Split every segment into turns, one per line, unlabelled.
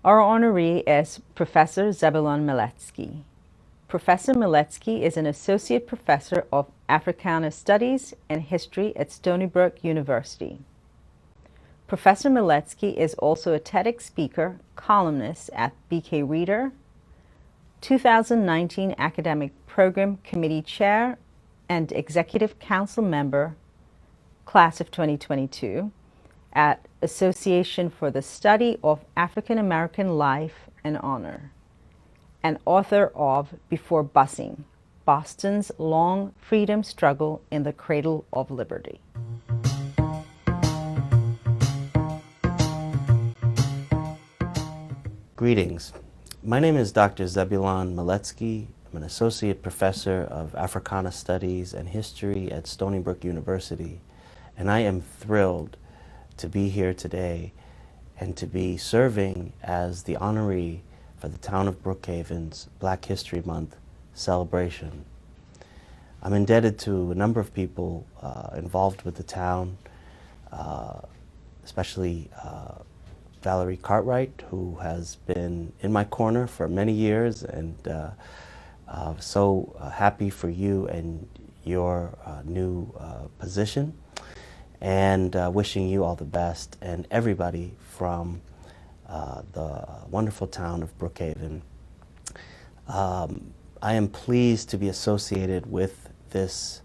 Our honoree is Professor Zebulon Miletsky. Professor Miletsky is an Associate Professor of Africana Studies and History at Stony Brook University. Professor Miletsky is also a TEDx speaker, columnist at BK Reader, 2019 Academic Program Committee Chair, and Executive Council Member, Class of 2022, at Association for the Study of African American Life and Honor, and author of Before Busing, Boston's Long Freedom Struggle in the Cradle of Liberty.
Greetings. My name is Dr. Zebulon Miletsky. I'm an Associate Professor of Africana Studies and History at Stony Brook University, and I am thrilled to be here today and to be serving as the honoree for the town of Brookhaven's Black History Month celebration. I'm indebted to a number of people involved with the town, especially Valerie Cartwright, who has been in my corner for many years, and so happy for you and your new position, and wishing you all the best, and everybody from the wonderful town of Brookhaven. I am pleased to be associated with this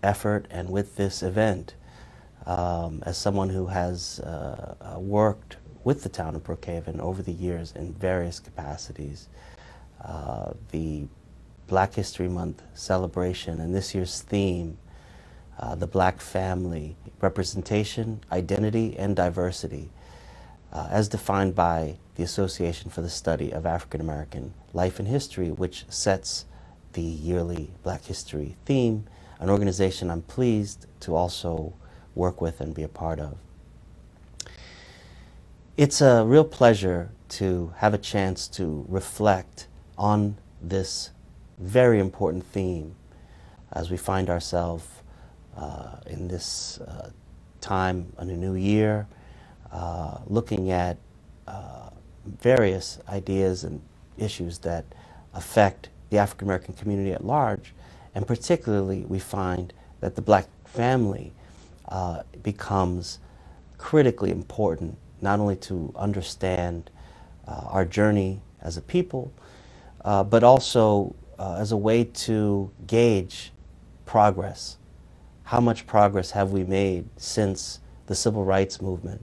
effort and with this event. As someone who has worked with the town of Brookhaven over the years in various capacities, the Black History Month celebration and this year's theme, the Black family, representation, identity, and diversity, as defined by the Association for the Study of African American Life and History, which sets the yearly Black History theme, an organization I'm pleased to also work with and be a part of. It's a real pleasure to have a chance to reflect on this very important theme as we find ourselves in this time in a new year, looking at various ideas and issues that affect the African American community at large, and particularly we find that the Black family becomes critically important, not only to understand our journey as a people, but also as a way to gauge progress. How much progress have we made since the civil rights movement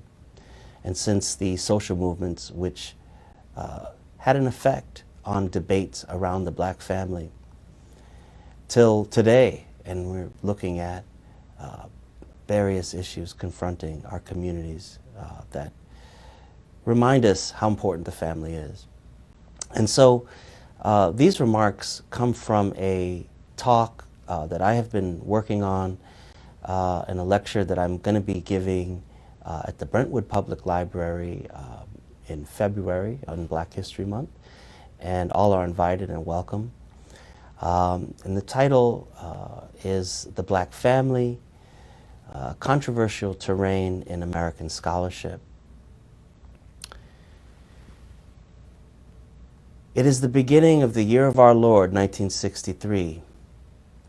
and since the social movements which had an effect on debates around the Black family till today, and we're looking at various issues confronting our communities that remind us how important the family is. And so these remarks come from a talk that I have been working on in a lecture that I'm going to be giving at the Brentwood Public Library in February on Black History Month, and all are invited and welcome. And the title is The Black Family, Controversial Terrain in American Scholarship. It is the beginning of the year of our Lord, 1963.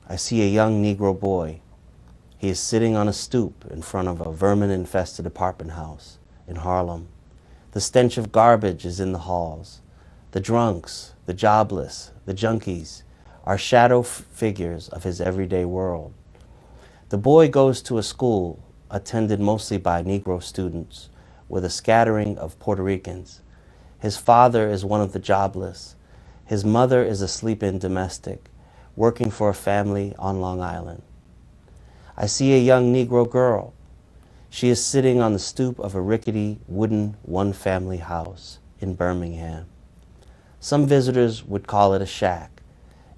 I see a young Negro boy. He is sitting on a stoop in front of a vermin-infested apartment house in Harlem. The stench of garbage is in the halls. The drunks, the jobless, the junkies are shadow figures of his everyday world. The boy goes to a school attended mostly by Negro students with a scattering of Puerto Ricans. His father is one of the jobless. His mother is a sleep-in domestic, working for a family on Long Island. I see a young Negro girl. She is sitting on the stoop of a rickety wooden one-family house in Birmingham. Some visitors would call it a shack.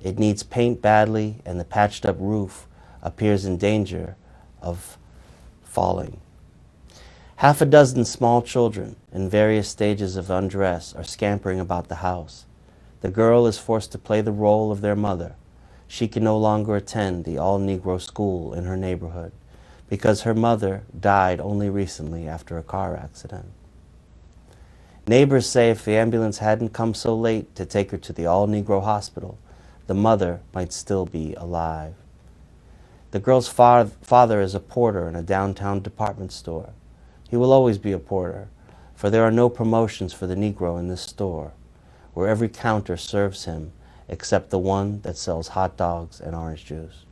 It needs paint badly, and the patched-up roof appears in danger of falling. Half a dozen small children in various stages of undress are scampering about the house. The girl is forced to play the role of their mother. She can no longer attend the all-Negro school in her neighborhood because her mother died only recently after a car accident. Neighbors say if the ambulance hadn't come so late to take her to the all-Negro hospital, the mother might still be alive. The girl's father is a porter in a downtown department store. He will always be a porter, for there are no promotions for the Negro in this store, where every counter serves him except the one that sells hot dogs and orange juice.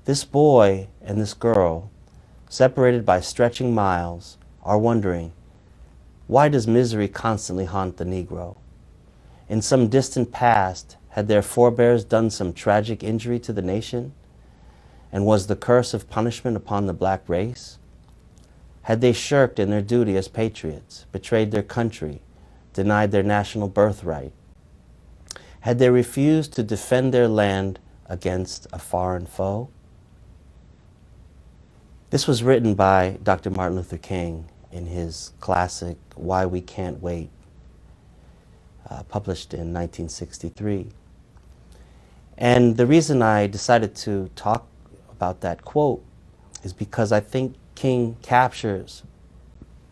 This boy and this girl, separated by stretching miles, are wondering, why does misery constantly haunt the Negro? In some distant past, had their forebears done some tragic injury to the nation? And was the curse of punishment upon the black race? Had they shirked in their duty as patriots, betrayed their country, denied their national birthright? Had they refused to defend their land against a foreign foe? This was written by Dr. Martin Luther King in his classic Why We Can't Wait, published in 1963. And the reason I decided to talk about that quote is because I think King captures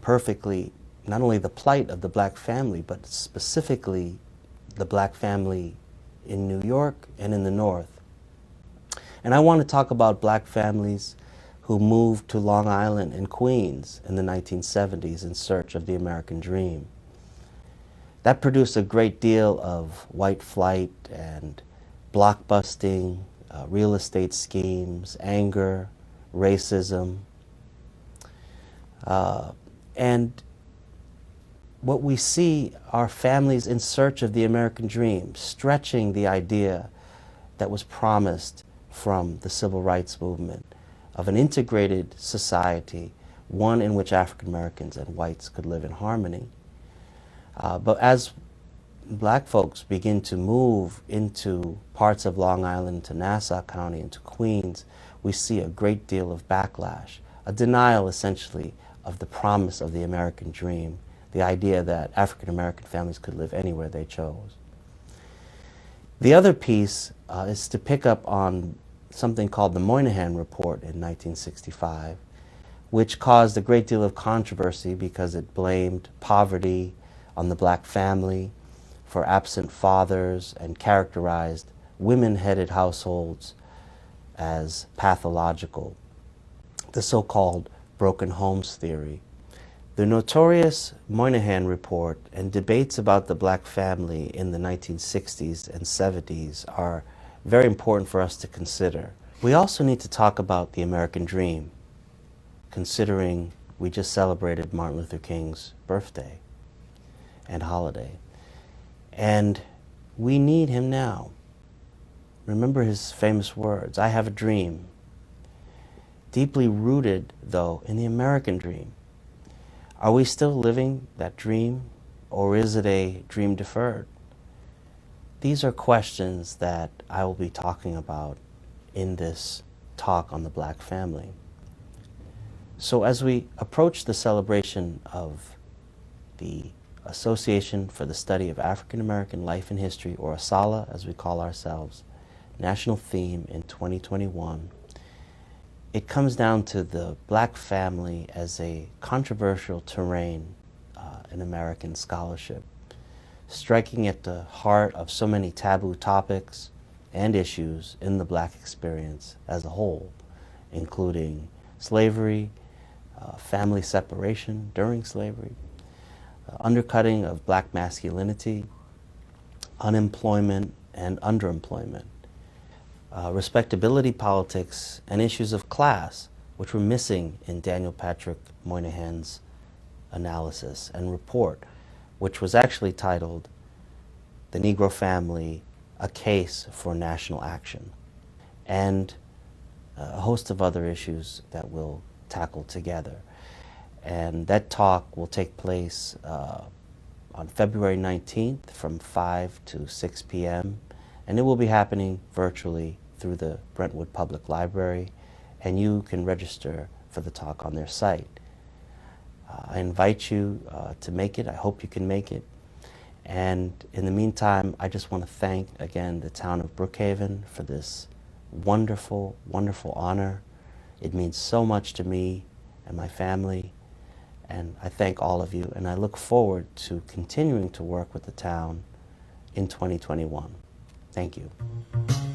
perfectly not only the plight of the black family, but specifically the black family in New York and in the North. And I want to talk about black families who moved to Long Island and Queens in the 1970s in search of the American dream. That produced a great deal of white flight and blockbusting, real estate schemes, anger, racism. And what we see are families in search of the American dream, stretching the idea that was promised from the civil rights movement of an integrated society, one in which African Americans and whites could live in harmony. But as black folks begin to move into parts of Long Island, to Nassau County, into Queens, we see a great deal of backlash, a denial essentially of the promise of the American dream, the idea that African American families could live anywhere they chose. The other piece is to pick up on something called the Moynihan Report in 1965, which caused a great deal of controversy because it blamed poverty on the black family for absent fathers and characterized women-headed households as pathological, the so-called broken homes theory. The notorious Moynihan Report and debates about the black family in the 1960s and 70s are very important for us to consider. We also need to talk about the American dream, considering we just celebrated Martin Luther King's birthday and holiday. And we need him now. Remember his famous words, "I have a dream." Deeply rooted, though, in the American dream. Are we still living that dream, or is it a dream deferred? These are questions that I will be talking about in this talk on the black family. So as we approach the celebration of the Association for the Study of African American Life and History, or ASALH as we call ourselves, national theme in 2021, it comes down to the black family as a controversial terrain in American scholarship, striking at the heart of so many taboo topics and issues in the black experience as a whole, including slavery, family separation during slavery, undercutting of black masculinity, unemployment and underemployment, respectability politics, and issues of class, which were missing in Daniel Patrick Moynihan's analysis and report, which was actually titled "The Negro Family, a Case for National Action," and a host of other issues that we'll tackle together. And that talk will take place on February 19th from 5 to 6 p.m. And it will be happening virtually through the Brentwood Public Library, and you can register for the talk on their site. I invite you to make it. I hope you can make it. And in the meantime, I just want to thank again the town of Brookhaven for this wonderful, wonderful honor. It means so much to me and my family. And I thank all of you, and I look forward to continuing to work with the town in 2021. Thank you.